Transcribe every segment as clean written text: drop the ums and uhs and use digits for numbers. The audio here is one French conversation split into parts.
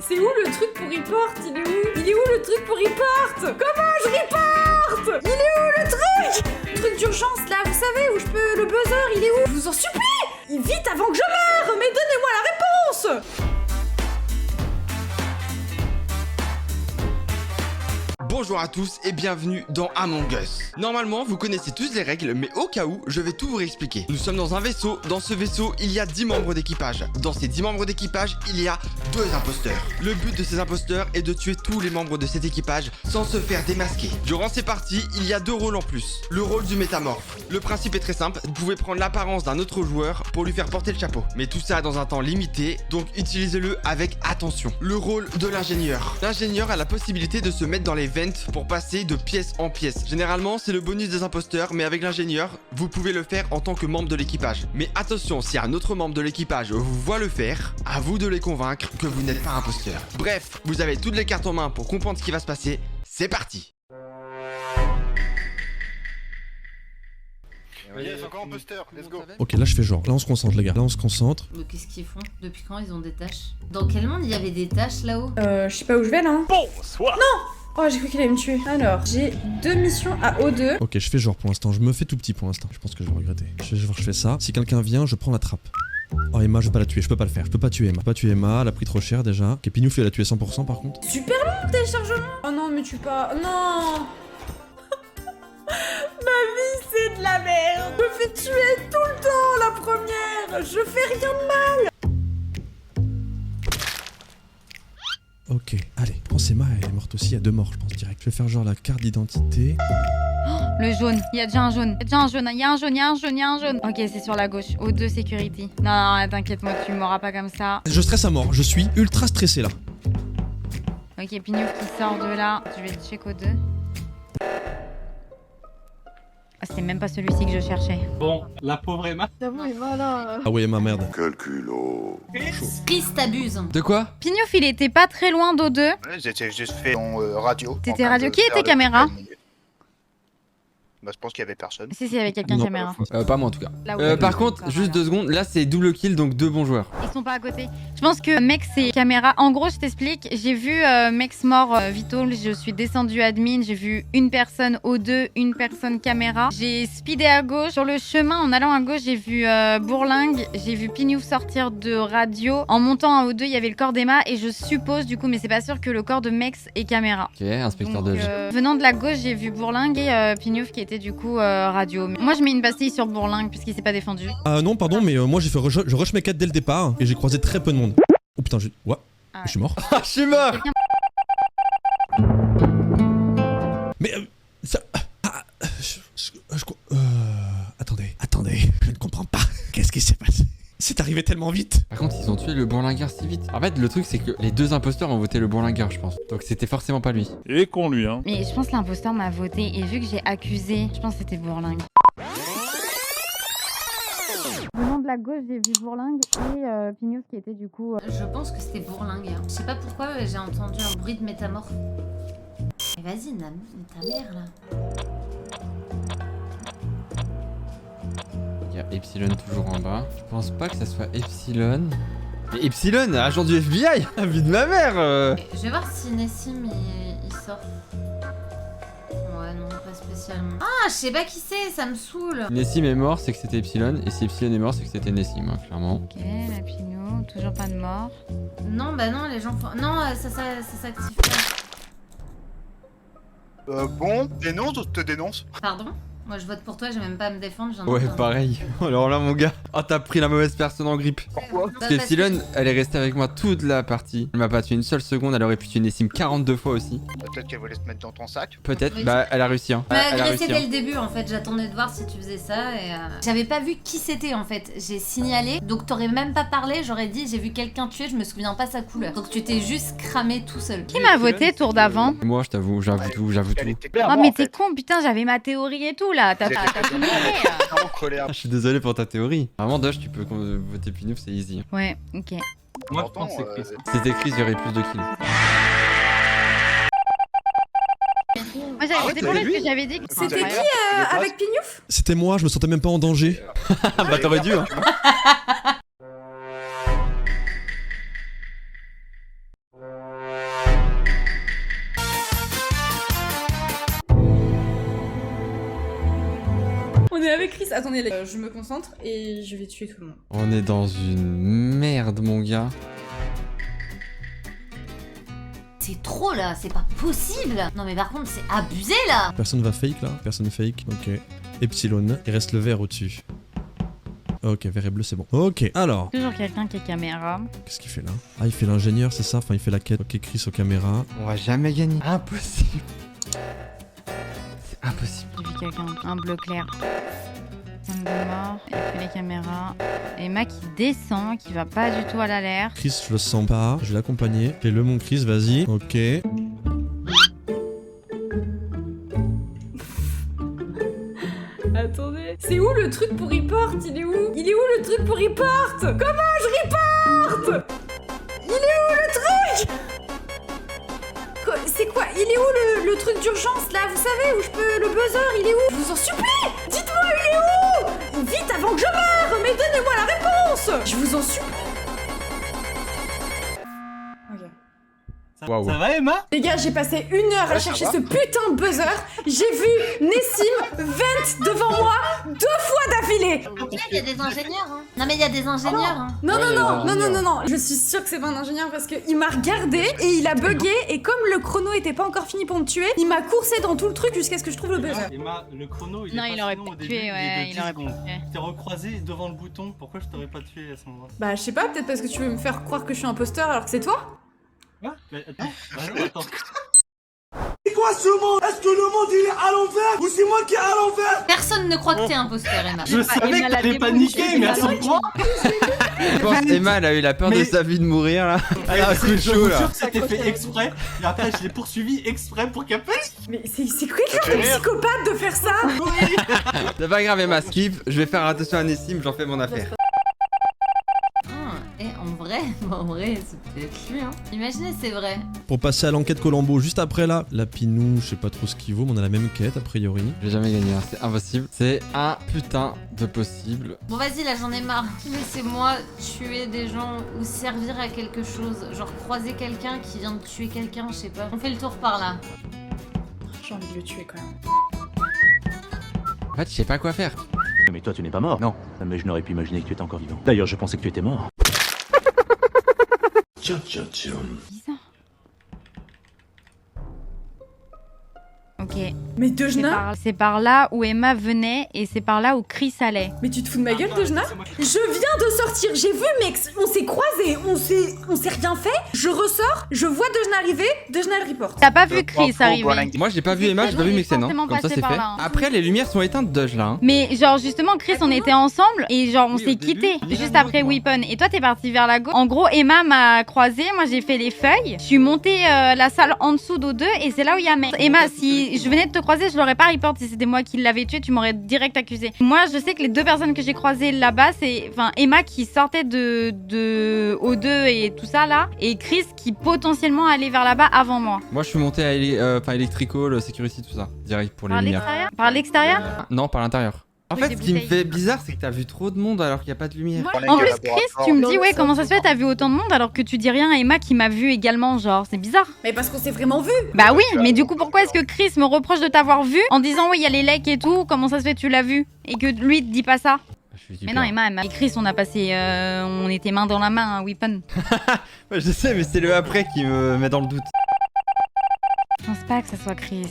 C'est où le truc pour report? Il est où? Il est où le truc pour report? Comment je report? Il est où le truc? Le truc d'urgence là, vous savez, où je peux... Le buzzer, il est où? Je vous en supplie! Vite avant que je meure! Mais donnez-moi la réponse! Bonjour à tous et bienvenue dans Among Us. Normalement, vous connaissez tous les règles, mais au cas où, je vais tout vous réexpliquer. Nous sommes dans un vaisseau. Dans ce vaisseau, il y a 10 membres d'équipage. Dans ces 10 membres d'équipage, il y a 2 imposteurs. Le but de ces imposteurs est de tuer tous les membres de cet équipage sans se faire démasquer. Durant ces parties, il y a 2 rôles en plus. Le rôle du métamorphe. Le principe est très simple. Vous pouvez prendre l'apparence d'un autre joueur pour lui faire porter le chapeau. Mais tout ça dans un temps limité, donc utilisez-le avec attention. Le rôle de l'ingénieur. L'ingénieur a la possibilité de se mettre dans les vents pour passer de pièce en pièce. Généralement, c'est le bonus des imposteurs, mais avec l'ingénieur, vous pouvez le faire en tant que membre de l'équipage. Mais attention, si un autre membre de l'équipage vous voit le faire, à vous de les convaincre que vous n'êtes pas imposteur. Bref, vous avez toutes les cartes en main pour comprendre ce qui va se passer. C'est parti! Yes, encore imposteur, let's go. Ok, là je fais genre. Là on se concentre les gars. Là on se concentre. Mais qu'est-ce qu'ils font? Depuis quand ils ont des tâches? Dans quel monde il y avait des tâches là-haut? Je sais pas où je vais là. Bonsoir. Oh, j'ai cru qu'il allait me tuer. Alors, j'ai 2 missions à O2. Ok, je fais genre pour l'instant. Je me fais tout petit pour l'instant. Je pense que je vais regretter. Je fais ça. Si quelqu'un vient, je prends la trappe. Oh Emma, je vais pas la tuer. Je peux pas le faire. Je peux pas tuer Emma. Je peux pas tuer Emma. Elle a pris trop cher déjà. Ok, Pignouf elle a tué 100% par contre. Super long le téléchargement. Oh non, mais tue pas. Non. Ma vie, c'est de la merde. Je me fais tuer tout le temps, la première. Je fais rien de mal. Ok, allez. Je pense Emma elle est morte aussi. Il y a 2 morts, je pense direct. Je vais faire genre la carte d'identité. Le jaune, il y a déjà un jaune. Il y a un jaune. Ok, c'est sur la gauche. O2 security. Non, t'inquiète, moi, tu m'auras pas comme ça. Je stresse à mort. Je suis ultra stressé là. Ok, Pignouf qui sort de là. Je vais check O2. Ah, c'était même pas celui-ci que je cherchais. Bon, la pauvre Emma. Ah ouais, Emma, merde. Quel culot. Chris, t'abuses. De quoi? Pignouf, il était pas très loin d'O2. Ouais, j'étais juste fait en radio. T'étais en train radio. de Qui faire était le caméra? planning. Bah, je pense qu'il y avait personne. Si, il y avait quelqu'un Non. caméra. Pas moi en tout cas. Là où Par contre, juste 2 secondes, là c'est double kill, donc 2 bons joueurs. Ils sont pas à côté. Je pense que Mex et caméra. En gros, je t'explique. J'ai vu Mex mort Vitol. Je suis descendu admin. J'ai vu une personne O2, une personne caméra. J'ai speedé à gauche. Sur le chemin, en allant à gauche, j'ai vu Bourlingue. J'ai vu Pignouf sortir de radio. En montant à O2, il y avait le corps d'Emma. Et je suppose, du coup, mais c'est pas sûr, que le corps de Mex est caméra. Ok, inspecteur Donc, de jeu. venant de la gauche, j'ai vu Bourlingue et Pignouf qui était du coup radio. Moi, je mets une pastille sur Bourlingue puisqu'il s'est pas défendu. Ah non, pardon, mais moi j'ai fait je rush mes 4 dès le départ et j'ai croisé très peu de monde. Oh putain, ouais. Ah ouais. Je suis mort. Ah, je suis mort! Quelqu'un- Mais ça. Attendez, je ne comprends pas. Qu'est-ce qui s'est passé? C'est arrivé tellement vite. Par contre, ils ont tué le bourlingueur si vite. En fait, le truc, c'est que les 2 imposteurs ont voté le bourlingueur, je pense. Donc c'était forcément pas lui. Et con lui, hein. Mais je pense que l'imposteur m'a voté et vu que j'ai accusé, je pense que c'était Bourlingue. Venant de la gauche, j'ai vu Bourlingue et Pignouf qui était du coup. Je pense que c'était Bourlingue. Je sais pas pourquoi j'ai entendu un bruit de métamorphe. Mais vas-y, ta mère là. Il y a Epsilon toujours en bas. Je pense pas que ça soit Epsilon. Mais Epsilon, agent du FBI! La vie de ma mère! Je vais voir si Nessim il sort. Ouais, non, pas spécialement. Ah, je sais pas qui c'est, ça me saoule. Nessim est mort, c'est que c'était Epsilon. Et si Epsilon est mort, c'est que c'était Nessim, hein, clairement. Ok, la Pinot, toujours pas de mort. Non, bah non, les gens font. Non, ça s'active pas. Bon, dénonce ou te dénonce? Pardon? Moi je vote pour toi, j'ai même pas à me défendre. je viens de Ouais, t'entendre. pareil. Alors là, mon gars. Oh, t'as pris la mauvaise personne en grippe. Pourquoi? Bah, Parce qu'Epsilon, elle est restée avec moi toute la partie. Elle m'a pas tué une seule seconde, elle aurait pu tuer Nessim 42 fois aussi. Peut-être qu'elle voulait se mettre dans ton sac. Peut-être, Oui. bah elle a réussi. Hein. Tu m'as Elle a agressé réussi. dès Hein. le début en fait, j'attendais de voir si tu faisais ça et j'avais pas vu qui c'était en fait, j'ai signalé, donc t'aurais même pas parlé, j'aurais dit j'ai vu quelqu'un tuer, je me souviens pas sa couleur. Donc tu t'es juste cramé tout seul. Qui m'a voté tour d'avant? Moi, je t'avoue, j'avoue tout, j'avoue Elle tout. était Oh, clairement, mais en t'es fait, con, putain, j'avais ma théorie et tout là. T'as J'étais tout niqué, là. clairement colère. Ah, je suis désolé pour ta théorie. Vraiment, Dosh, tu peux voter Pinouf, c'est easy. Ouais, ok. Moi, je Pourtant, pense que c'est Chris. C'était Chris, il y aurait plus de kills. Moi j'avais voté pour lui parce que j'avais dit que C'était qui avec Pignouf? C'était moi, je me sentais même pas en danger. Ah bah t'aurais dû, hein. avec Chris. Attendez, je me concentre et je vais tuer tout le monde. On est dans une merde, mon gars. C'est trop là, c'est pas possible. Non mais par contre c'est abusé là. Personne va fake là? Personne fake. Ok. Epsilon. Il reste le vert au-dessus. Ok, vert et bleu, c'est bon. Ok, alors. Toujours quelqu'un qui est caméra. Qu'est-ce qu'il fait là? Ah, il fait l'ingénieur, c'est ça? Enfin, il fait la quête. Ok, Chris aux caméras. On va jamais gagner. Impossible. C'est impossible. J'ai vu quelqu'un, un bleu clair. Un bleu mort. Il fait les caméras. Emma qui descend, qui va pas du tout à l'air. Chris, je le sens pas. Je vais l'accompagner. Fais-le, mon Chris, vas-y. Ok. Attendez. C'est où le truc pour report? Il est où? Il est où le truc pour report? Comment je report? Il est où le truc? C'est quoi? Il est où le truc d'urgence là? Vous savez où je peux... Le buzzer, il est où? Je vous en supplie! Dites-moi, il est où? Vite avant que je meure! Mais donnez-moi la réponse! Je vous en supplie! Ok. Waouh. Ça va, Emma? Les gars, j'ai passé 1 heure à chercher ce putain de buzzer. J'ai vu Nessim vent devant moi 2 fois d'affilée. Il y a des ingénieurs, hein. Non mais il y a des ingénieurs, hein. Non, Ouais, non, il y a non, des non, non, ingénieurs. non, non. Je suis sûre que c'est pas un ingénieur parce qu'il m'a regardé et il a bugué. Et comme le chrono était pas encore fini pour me tuer, il m'a coursé dans tout le truc jusqu'à ce que je trouve le buzzer. Emma, le chrono, il Non, est il pas aurait si long pu au tuer, début, ouais, il il est de aurait 10 pu secondes. tuer. T'es recroisé devant le bouton, pourquoi je t'aurais pas tué à ce moment-là? Bah, je sais pas, peut-être parce que tu veux me faire croire que je suis imposteur alors que c'est toi? Quoi? Mais attends, attends. C'est quoi ce monde? Est-ce que le monde il est à l'envers ou c'est moi qui est à l'envers? Personne ne croit que t'es imposteur, Emma. Je savais que t'allais paniquer, mais à ce point. Je pense Emma, elle a eu la peur de Mais- sa vie de mourir là. Elle a un coup de Je chaud vous là. jure que c'était fait exprès. Et après, je l'ai poursuivi exprès pour qu'elle panique. Mais c'est quoi le fait rire. psychopathe de faire ça? C'est pas grave, Emma, skip. Je vais faire attention à Nessim, j'en fais mon affaire. Et en vrai, c'est peut-être lui, hein. Imaginez, c'est vrai. Pour passer à l'enquête Colombo, juste après là, la Pinou, je sais pas trop ce qu'il vaut, mais on a la même quête a priori. Je vais jamais gagner, hein, c'est impossible. C'est un putain de possible. Bon vas-y, là j'en ai marre. Laissez-moi tuer des gens ou servir à quelque chose. Genre croiser quelqu'un qui vient de tuer quelqu'un, je sais pas. On fait le tour par là. J'ai envie de le tuer quand même. En fait, je sais pas quoi faire. Mais toi, tu n'es pas mort. Non. Mais je n'aurais pu imaginer que tu étais encore vivant. D'ailleurs, je pensais que tu étais mort. Bizarre. Ok. Mais C'est Dejna? c'est par là où Emma venait et c'est par là où Chris allait. Mais tu te fous de ma gueule, Attends, Dejna? c'est moi qui- Je viens de sortir, j'ai vu mec, on s'est croisés, on s'est rien fait. Je ressors, je vois Dejna arriver, Dejna le report. T'as pas vu Chris arriver? Moi, j'ai pas vu Emma, j'ai pas vu Il est Mexen, hein. forcément Comme ça, passé c'est par fait. là, hein. Après, les lumières sont éteintes, Doge là. Hein. Mais genre justement Chris on était ensemble et genre on Oui, au s'est début, quitté il y a juste un après autre, moi. Weapon et toi t'es parti vers la gauche. En gros Emma m'a croisé, moi j'ai fait les feuilles, je suis montée la salle en dessous d'O2 et c'est là où il y a Max. Emma si je venais de te croiser je l'aurais pas report si c'était moi qui l'avais tué, tu m'aurais direct accusé. Moi je sais que les 2 personnes que j'ai croisées là-bas c'est enfin Emma qui sortait de O2 et tout ça là et Chris qui potentiellement allait vers là-bas avant moi. Moi, je suis monté à Electrical, Security, tout ça. Direct pour les Par lumières. l'extérieur? Par l'extérieur? Non, par l'intérieur. En Oui, fait, des ce qui me bouteilles. fait bizarre, c'est que t'as vu trop de monde alors qu'il n'y a pas de lumière. En plus Chris tu me dis ouais comment ça se fait t'as vu autant de monde alors que tu dis rien à Emma qui m'a vu également genre c'est bizarre. Mais parce qu'on s'est vraiment vu. Bah oui, mais du coup, pourquoi est-ce que Chris me reproche de t'avoir vu en disant oui, il y a les leaks et tout, comment ça se fait tu l'as vu et que lui te dit pas ça? Je suis Mais super. non, Emma et Chris, on a passé, on était main dans la main, hein, Weapon. Ouais, je sais, mais c'est le après qui me met dans le doute. Je pense pas que ça soit Chris.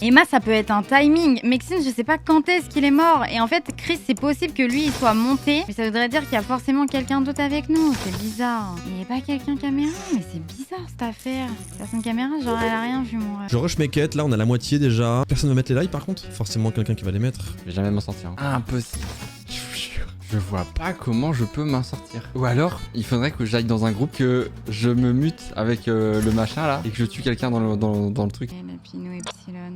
Emma, ça peut être un timing. Maxine, je sais pas quand est-ce qu'il est mort. Et en fait, Chris, c'est possible que lui, il soit monté. Mais ça voudrait dire qu'il y a forcément quelqu'un d'autre avec nous. C'est bizarre. Il n'y a pas quelqu'un caméra. Mais c'est bizarre cette affaire. Personne caméra, genre, elle a rien vu, mon rêve. Je rush mes quêtes, là on a la moitié déjà. Personne va mettre les likes par contre? Forcément quelqu'un qui va les mettre. Je vais jamais m'en sortir. Hein. Impossible. Je vous jure. Je vois pas comment je peux m'en sortir. Ou alors, il faudrait que j'aille dans un groupe, que je me mute avec le machin là, et que je tue quelqu'un dans le truc. Et la Pinou Epsilon.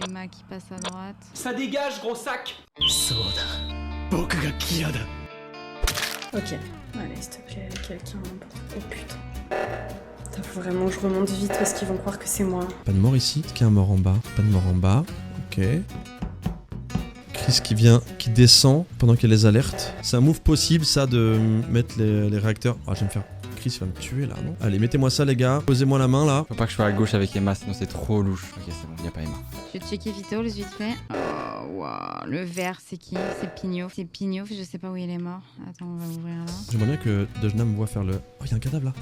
Emma qui passe à droite. Ça dégage, gros sac. Ok. Allez, s'il te plaît, quelqu'un. Oh putain. Putain, faut vraiment que je remonte vite parce qu'ils vont croire que c'est moi. Pas de mort ici. Est-ce qu'il y a un mort en bas? Pas de mort en bas. Ok. Chris qui vient, qui descend pendant qu'il y a les alertes. C'est un move possible ça de mettre les réacteurs. Ah, je vais me faire Chris il va me tuer là, non? Allez, mettez-moi ça les gars, posez-moi la main là. Faut pas que je sois à gauche avec Emma, sinon c'est trop louche. Ok, c'est bon, y'a pas Emma. Je vais checker Vitals vite fait. Oh, waouh. Le vert, c'est qui? C'est Pignouf. C'est Pignouf, je sais pas où il est mort. Attends, on va ouvrir là. J'aimerais bien que Dejna me voit faire le... Oh, y'a un cadavre là.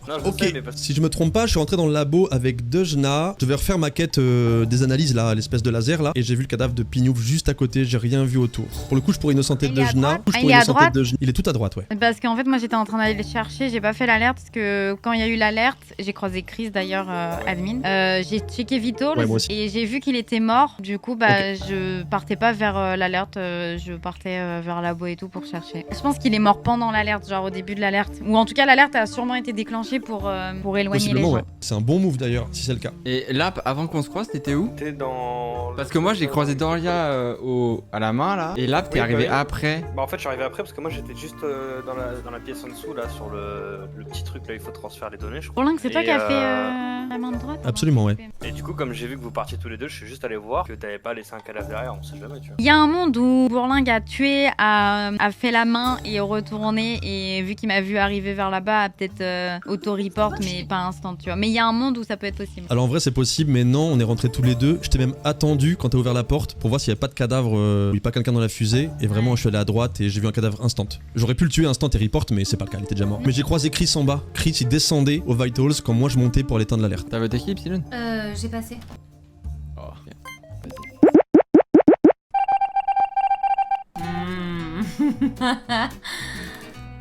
Non, je Ok, sais, mais parce... si je me trompe pas, je suis rentré dans le labo avec Dejna. Je devais refaire ma quête des analyses là, l'espèce de laser là. Et j'ai vu le cadavre de Pignouf juste à côté, j'ai rien vu autour. Pour le coup, je pourrais innocenter Il est à Dejna. droite Du coup, je Ah, pourrais il est à innocenter droite Dejna. Il est tout à droite, ouais. Parce qu'en fait, moi j'étais en train d'aller le chercher, j'ai pas fait l'alerte parce que quand il y a eu l'alerte, j'ai croisé Chris d'ailleurs, admin. J'ai checké Vitals Ouais, moi aussi. et j'ai vu qu'il était mort. Du coup, bah je partais pas vers l'alerte, je partais vers labo et tout pour chercher. Je pense qu'il est mort pendant l'alerte, genre au début de l'alerte. Ou en tout cas, l'alerte a sûrement été déclenchée pour éloigner les Possiblement, gens. ouais. C'est un bon move d'ailleurs, si c'est le cas. Et là, avant qu'on se croise, t'étais où? T'es dans... Parce que moi j'ai croisé Doria à la main là. Et là, t'es Oui, arrivé bah oui. après. Bah en fait je suis arrivé après parce que moi j'étais juste dans la pièce en dessous là sur le petit truc là il faut transférer les données je crois. Bourlingue, c'est toi Et, qui as fait la main droite? Absolument, ouais. Et du coup comme j'ai vu que vous partiez tous les deux je suis juste allé voir que t'avais pas laissé un cadavre derrière, on sait jamais tu vois. Il y a un monde où Bourlingue a tué, a fait la main et est retourné et vu qu'il m'a vu arriver vers là-bas, a peut-être auto-report mais pas instant, tu vois. Mais il y a un monde où ça peut être possible. Alors en vrai c'est possible, mais non, on est rentrés tous les deux. Je t'ai même attendu quand t'as ouvert la porte pour voir s'il y avait pas de cadavre, il y a pas quelqu'un dans la fusée. Et vraiment je suis allé à droite et j'ai vu un cadavre instant. J'aurais pu le tuer instant et report, mais c'est pas le cas, il était déjà mort. Mais j'ai croisé Chris en bas. Chris il descendait au Vitals quand moi je montais pour l'éteindre l'alerte. T'as votre équipe, Silone? J'ai passé. Oh, ok.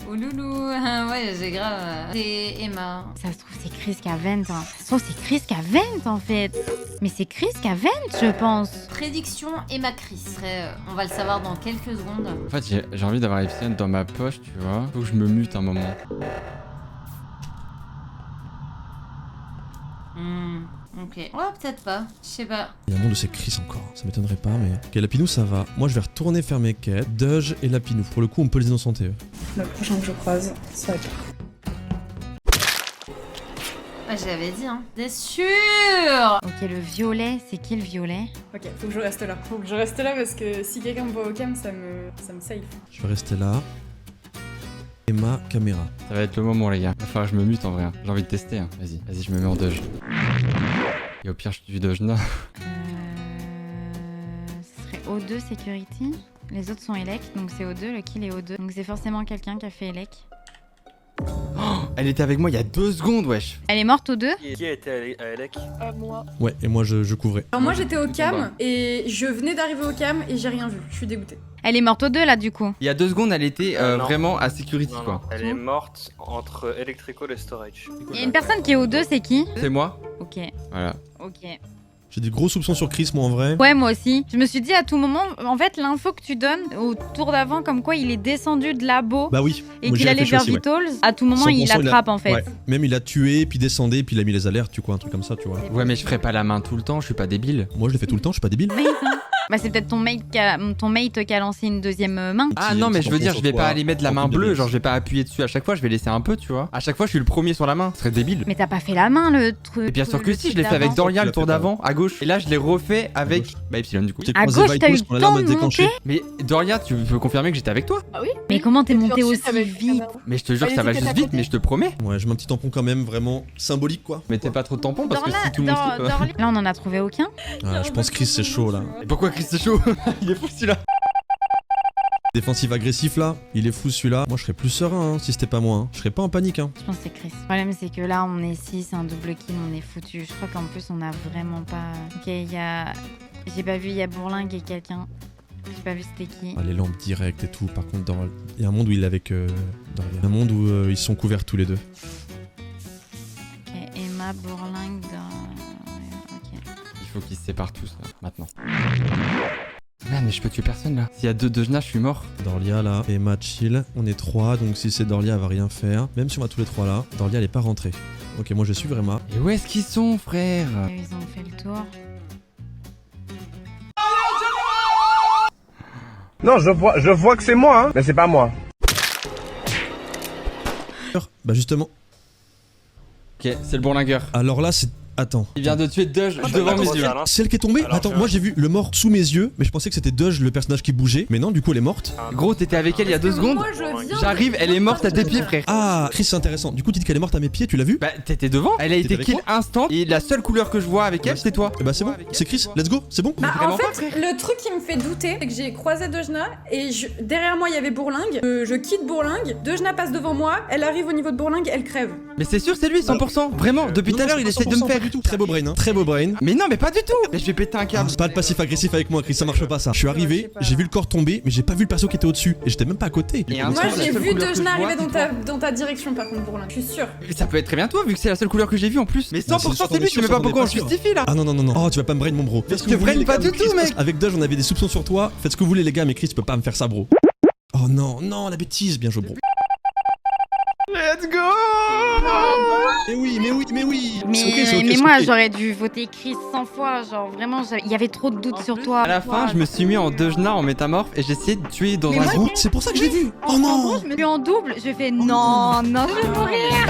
Oh loulou, ouais, j'ai grave. C'est Emma. Ça se trouve, c'est Chris qui a 20 ans. Ça se trouve, c'est Chris qui a 20 en fait. Mais c'est Chris qui a 20, je pense. Prédiction Emma Chris. On va le savoir dans quelques secondes. En fait, j'ai envie d'avoir Epsilon dans ma poche, tu vois. Faut que je me mute un moment. Ok. Ouais, peut-être pas. Je sais pas. Il y a un monde où c'est Chris encore, ça m'étonnerait pas, mais... Ok, Lapinou ça va. Moi je vais retourner faire mes quêtes. Dej et Lapinou. Pour le coup on peut les innocenter eux. Le prochain que je croise, ça va être... Ouais, je l'avais dit, hein. T'es sûr? Ok, le violet, c'est qui le violet? Ok, faut que je reste là. Faut que je reste là parce que si quelqu'un me voit au cam, ça me safe. Je vais rester là. Et ma caméra. Ça va être le moment, les gars. Va falloir que je me mute en vrai. J'ai envie de tester. Hein. Vas-y, je me mets en Dej. Et au pire, je suis Dejna. Ce serait O2 Security. Les autres sont Elec, donc c'est O2, le kill est O2. Donc c'est forcément quelqu'un qui a fait Elec. Oh, elle était avec moi il y a 2 secondes, wesh. Elle est morte O2? Qui a été à Elec? Moi. Ouais, et moi je couvrais. Alors moi j'étais au cam et je venais d'arriver au cam et j'ai rien vu. Je suis dégoûtée. Elle est morte O2 là du coup. Il y a 2 secondes, elle était Non. vraiment à security, Non, quoi. non, elle est morte entre Electrical et Storage. Il y a une personne qui est O2, c'est qui? C'est moi. Ok, Voilà. ok. J'ai des gros soupçons sur Chris moi en vrai. Ouais, moi aussi. Je me suis dit à tout moment, en fait, l'info que tu donnes au tour d'avant, comme quoi il est descendu de labo Bah oui. et moi, qu'il j'y allait réfléchis vers aussi, ouais. Vitals, à tout moment 100% il il a- attrape en fait. Ouais. Même il a tué, puis descendé, puis il a mis les alertes, tu vois, un truc comme ça, tu vois. Ouais, mais je ferai pas la main tout le temps, je suis pas débile. Moi je l'ai fait tout le temps, je suis pas débile. Bah c'est peut-être ton mate qui a lancé une deuxième main. Ah Petit- non, mais petit je veux dire, tampon je vais sur pas toi, aller mettre la en main truc de bleue, base. genre je vais pas appuyer dessus à chaque fois, je vais laisser un peu, tu vois. À chaque fois, je suis le premier sur la main, ce serait débile. Mais t'as pas fait la main le truc. Et bien sûr que le si, je truc l'ai fait avec d'avant. Doria Tu le l'as tour fait pas. d'avant, à gauche. Et là, je l'ai refait avec bah, Epsilon du coup. J'ai À croisé gauche, t'as eu Vitals le quand l'alarme temps a de déclenché. monter. Mais Doria, tu peux confirmer que j'étais avec toi? Mais comment t'es monté aussi avec vite? Mais je te jure que ça va juste vite, mais je te promets. Ouais, je mets un petit tampon quand même, vraiment symbolique quoi. Mettez pas trop de tampons parce que si tout le monde skip. Là on en a trouvé aucun. Ah, je pense Chris c'est chaud là. Et pourquoi Chris c'est chaud? Il est fou celui-là. Défensif agressif là, il est fou celui-là. Moi je serais plus serein hein, si c'était pas moi. Hein. Je serais pas en panique hein. Je pense que c'est Chris. Le problème c'est que là on est 6, un double kill, on est foutu. Je crois qu'en plus on a vraiment pas... Ok, il y a... J'ai pas vu, il y a Bourlingue et quelqu'un. J'ai pas vu c'était qui. Ah, les lampes directes et tout. Par contre, il y a un monde où il est avec Doria. Un monde où ils sont couverts tous les deux. Ok, Emma, Bourlingue, dans... Ok. Il faut qu'ils se séparent tous là, maintenant. Merde, mais je peux tuer personne là. S'il y a 2 Dejna, je suis mort. Dorlia là, Emma chill. On est 3, donc si c'est Dorlia, elle va rien faire. Même si on va tous les 3 là, Dorlia elle est pas rentrée. Ok, moi je suis Emma. Et où est-ce qu'ils sont, frère? Ils ont fait le tour. Non, je vois que c'est moi, hein, mais c'est pas moi. Bah justement. Ok, c'est le bourlingueur. Alors là, c'est Attends. Il vient de tuer Doge devant mes yeux. Celle qui est tombée? Alors, Attends, moi j'ai vu le mort sous mes yeux, mais je pensais que c'était Doge, le personnage qui bougeait. Mais non, du coup elle est morte. Gros, t'étais avec elle il y a 2 secondes. Moi, je viens J'arrive, elle est morte à tes pieds, frère. Ah, Chris, c'est intéressant. Du coup, tu dis qu'elle est morte à mes pieds, tu l'as vu? Bah, t'étais devant. Elle a été T'étais avec kill moi instant. Et la seule couleur que je vois avec elle, c'est toi. Bah c'est bon, c'est Chris, let's go, c'est bon? Bah, en Vraiment pas, fait, le truc qui me fait douter, c'est que j'ai croisé Dejna et derrière moi il y avait Bourlingue. Je quitte Bourlingue, Dejna passe devant moi, elle arrive au niveau de Bourlingue, elle crève. Mais c'est sûr, c'est lui, 100%. Vraiment, depuis tout à l'heure, il essaie de me faire. du tout. Très beau brain, hein. Très beau brain. Mais non, mais pas du tout. Mais je vais péter un câble. C'est pas le passif agressif avec moi, Chris, ça marche pas ça. Je suis arrivé, j'ai vu le corps tomber, mais j'ai pas vu le perso qui était au-dessus. Et j'étais même pas à côté. Et Moi la j'ai seule vu couleur que Dejna je vois, arriver c'est dans ta direction par contre Bourlingue, je suis sûre. Ça peut être très bien toi, vu que c'est la seule couleur que j'ai vue en plus. Mais 100% c'est lui, je sais même pas pourquoi on le justifie là. Ah non, non, non, non. Oh, tu vas pas me brain, mon bro. Je te brain pas du tout, mec. Avec Doge, on avait des soupçons sur toi. Faites ce que vous voulez, les gars, mais Chris peut pas me faire ça, bro. Oh non, non, la bêtise. Bien joué, bro. Let's go. Mais oui, mais oui, mais oui. Mais moi, j'aurais dû voter Chris 100 fois. Genre, vraiment, il y avait trop de doutes sur toi. À la fin, je me suis mis en Dejna en métamorphe et j'ai essayé de tuer dans un groupe. C'est pour ça que je l'ai vu. Oh non. Je me suis en double. Je fais non, non, je vais mourir.